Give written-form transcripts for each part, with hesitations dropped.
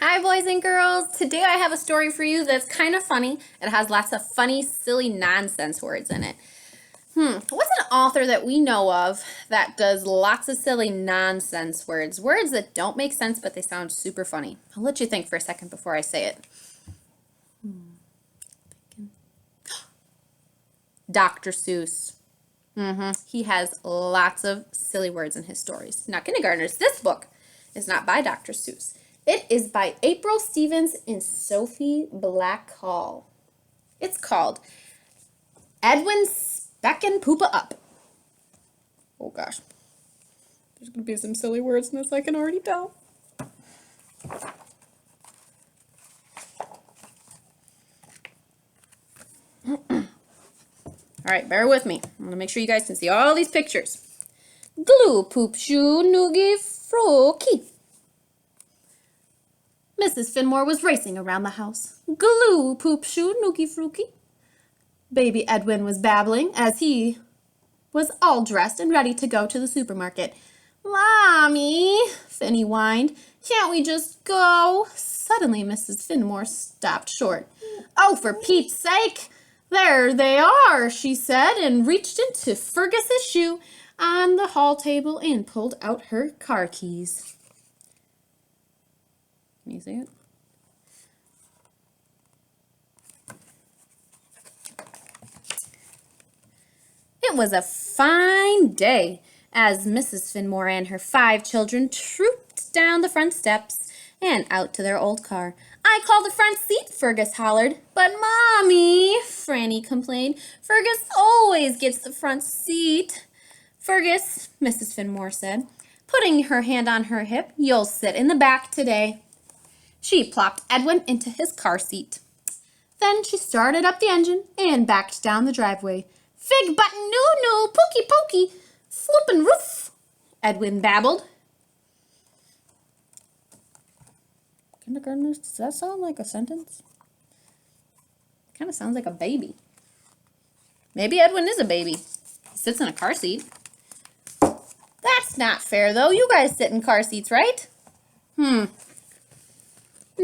Hi boys and girls! Today I have a story for you that's kind of funny. It has lots of funny, silly nonsense words in it. What's an author that we know of that does lots of silly nonsense words? Words that don't make sense but they sound super funny. I'll let you think for a second before I say it. Dr. Seuss. He has lots of silly words in his stories. Now, kindergartners, this book is not by Dr. Seuss. It is by April Stevens and Sophie Blackhall. It's called Edwin, Speckin, Poopa Up. Oh gosh. There's going to be some silly words in this, I can already tell. Alright, bear with me. I'm going to make sure you guys can see all these pictures. Glue, poop, shoe, noogie, froky. Mrs. Finmore was racing around the house. Glue, poop, shoe, noogie, frooky. Baby Edwin was babbling as he was all dressed and ready to go to the supermarket. Mommy, Finny whined, can't we just go? Suddenly, Mrs. Finmore stopped short. Oh, for Pete's sake! There they are, she said, and reached into Fergus's shoe on the hall table and pulled out her car keys. Can you see it? It was a fine day as Mrs. Finmore and her 5 children trooped down the front steps and out to their old car. I call the front seat, Fergus hollered. But Mommy, Franny complained, Fergus always gets the front seat. Fergus, Mrs. Finmore said, putting her hand on her hip, you'll sit in the back today. She plopped Edwin into his car seat. Then she started up the engine and backed down the driveway. Fig button noo-noo, pokey pokey, flippin' roof, Edwin babbled. Kindergartners, does that sound like a sentence? Kind of sounds like a baby. Maybe Edwin is a baby. He sits in a car seat. That's not fair, though. You guys sit in car seats, right?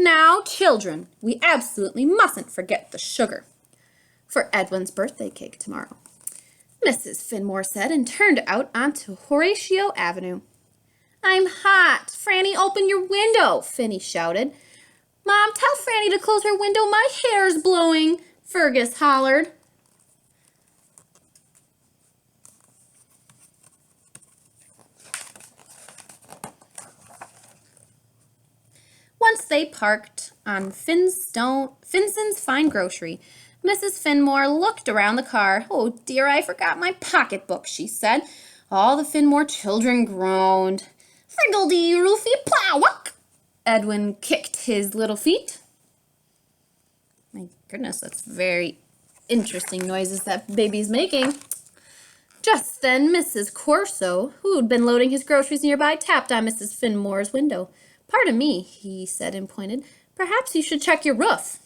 Now, children, we absolutely mustn't forget the sugar for Edwin's birthday cake tomorrow, Mrs. Finmore said and turned out onto Horatio Avenue. I'm hot. Franny, open your window, Finny shouted. Mom, tell Franny to close her window. My hair's blowing, Fergus hollered. Once they parked on Finson's Fine Grocery, Mrs. Finmore looked around the car. Oh dear, I forgot my pocketbook, she said. All the Finmore children groaned. Friggledy, roofy, plowuck! Edwin kicked his little feet. My goodness, that's very interesting noises that baby's making. Just then, Mrs. Corso, who'd been loading his groceries nearby, tapped on Mrs. Finmore's window. Pardon me, he said and pointed. Perhaps you should check your roof.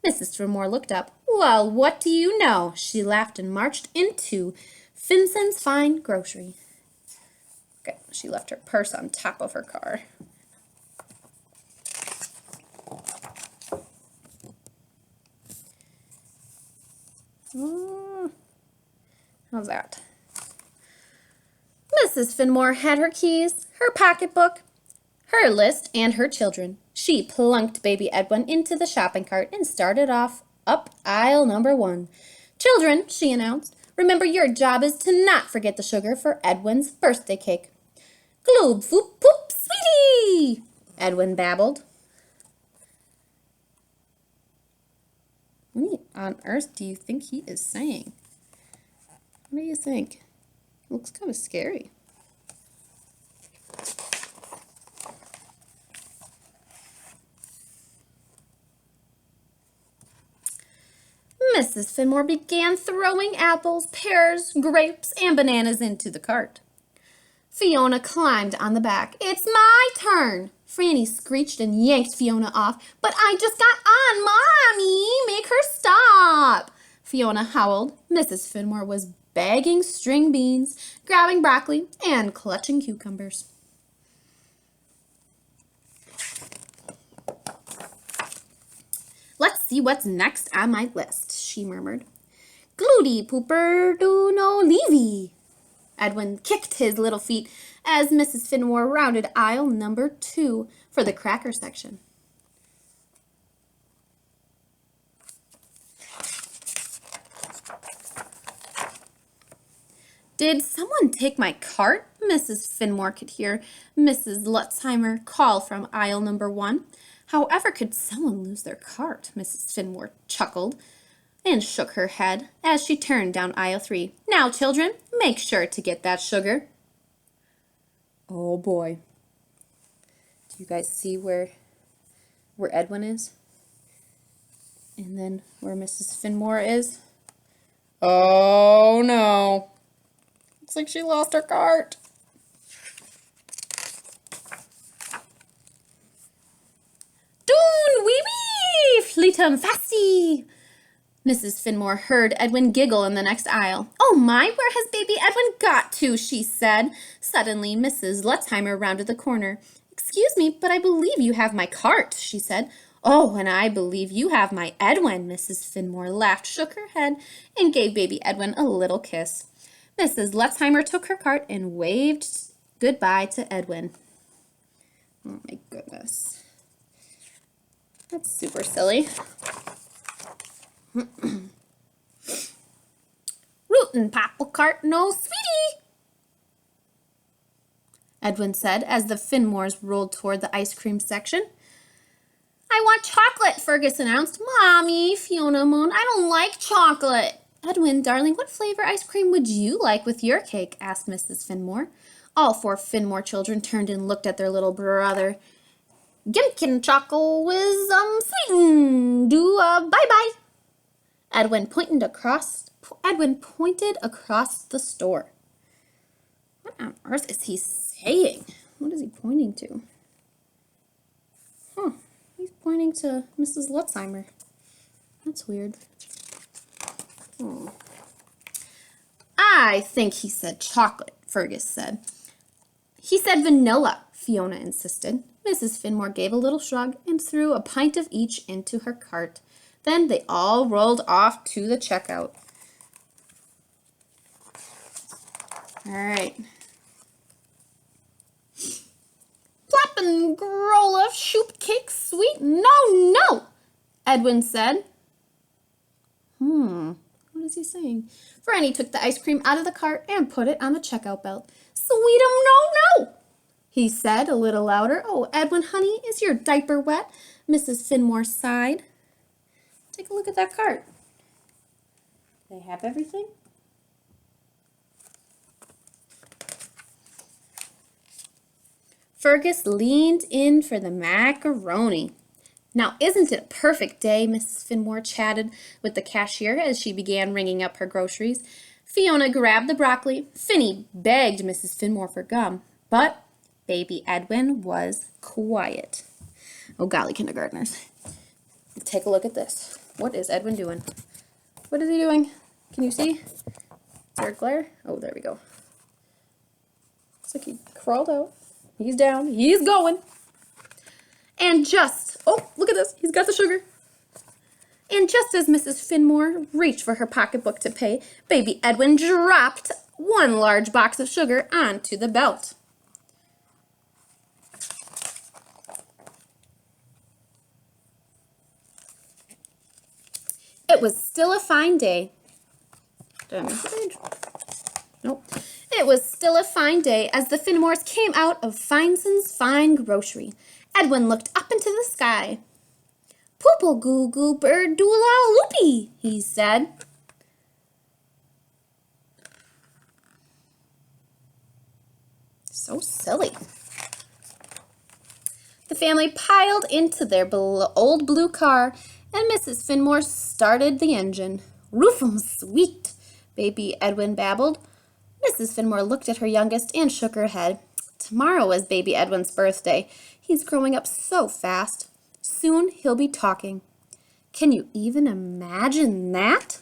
Mrs. Finmore looked up. Well, what do you know? She laughed and marched into Finson's Fine Grocery. Okay, she left her purse on top of her car. How's that? Mrs. Finmore had her keys, her pocketbook, her list, and her children. She plunked baby Edwin into the shopping cart and started off up aisle number 1. Children, she announced, remember your job is to not forget the sugar for Edwin's birthday cake. Gloob, foop, poop, sweetie, Edwin babbled. What on earth do you think he is saying? What do you think? Looks kind of scary. Mrs. Finmore began throwing apples, pears, grapes, and bananas into the cart. Fiona climbed on the back. It's my turn, Franny screeched and yanked Fiona off. But I just got on, Mommy! Make her stop! Fiona howled. Mrs. Finmore was bagging string beans, grabbing broccoli, and clutching cucumbers. see what's next on my list, she murmured. Gluty pooper do no leavy. Edwin kicked his little feet as Mrs. Finmore rounded aisle number 2 for the cracker section. Did someone take my cart? Mrs. Finmore could hear Mrs. Lutzheimer call from aisle number 1. However could someone lose their cart? Mrs. Finmore chuckled and shook her head as she turned down aisle 3. Now, children, make sure to get that sugar. Oh boy. Do you guys see where Edwin is? And then where Mrs. Finmore is? Oh no. Looks like she lost her cart. Doon wee wee, fleetum fasty. Mrs. Finmore heard Edwin giggle in the next aisle. Oh my, where has baby Edwin got to? She said. Suddenly, Mrs. Lutzheimer rounded the corner. Excuse me, but I believe you have my cart, she said. Oh, and I believe you have my Edwin. Mrs. Finmore laughed, shook her head, and gave baby Edwin a little kiss. Mrs. Lutzheimer took her cart and waved goodbye to Edwin. Oh my goodness. That's super silly. Rootin' popple cart, no sweetie, Edwin said as the Finmores rolled toward the ice cream section. I want chocolate, Fergus announced. Mommy, Fiona moaned, I don't like chocolate. Edwin, darling, what flavor ice cream would you like with your cake? Asked Mrs. Finmore. All 4 Finmore children turned and looked at their little brother. Gimkin choco with sweeten. Do bye-bye. Edwin pointed across the store. What on earth is he saying? What is he pointing to? He's pointing to Mrs. Lutzheimer. That's weird. I think he said chocolate, Fergus said. He said vanilla, Fiona insisted. Mrs. Finmore gave a little shrug and threw a pint of each into her cart. Then they all rolled off to the checkout. All right. Plop and growl of shoop cake sweet. No, Edwin said. What is he saying? Franny took the ice cream out of the cart and put it on the checkout belt. Sweetum, no, he said a little louder. Oh, Edwin, honey, is your diaper wet? Mrs. Finmore sighed. Take a look at that cart. They have everything? Fergus leaned in for the macaroni. Now, isn't it a perfect day? Mrs. Finmore chatted with the cashier as she began ringing up her groceries. Fiona grabbed the broccoli. Finny begged Mrs. Finmore for gum, but baby Edwin was quiet. Oh, golly, kindergartners. Take a look at this. What is Edwin doing? What is he doing? Can you see? Is there a glare? Oh, there we go. Looks like he crawled out. He's down. He's going. And oh, look at this. He's got the sugar. And just as Mrs. Finmore reached for her pocketbook to pay, baby Edwin dropped one large box of sugar onto the belt. It was still a fine day. Did I miss the page? Nope. It was still a fine day as the Finmores came out of Fineson's fine grocery. Edwin looked up into the sky. Poopa goo goo bird doola loopy, he said. So silly. The family piled into their old blue car, and Mrs. Finmore started the engine. Roofum sweet, baby Edwin babbled. Mrs. Finmore looked at her youngest and shook her head. Tomorrow is baby Edwin's birthday. He's growing up so fast. Soon he'll be talking. Can you even imagine that?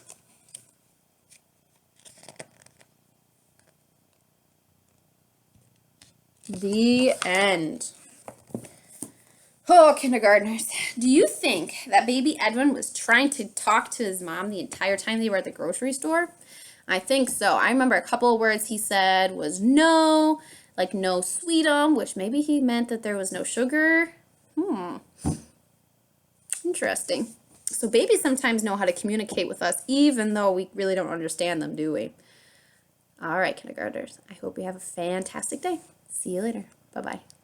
The end. Oh, kindergartners, do you think that baby Edwin was trying to talk to his mom the entire time they were at the grocery store? I think so. I remember a couple of words he said was no, like no sweetum, which maybe he meant that there was no sugar. Interesting. So babies sometimes know how to communicate with us even though we really don't understand them, do we? All right, kindergartners, I hope you have a fantastic day. See you later. Bye-bye.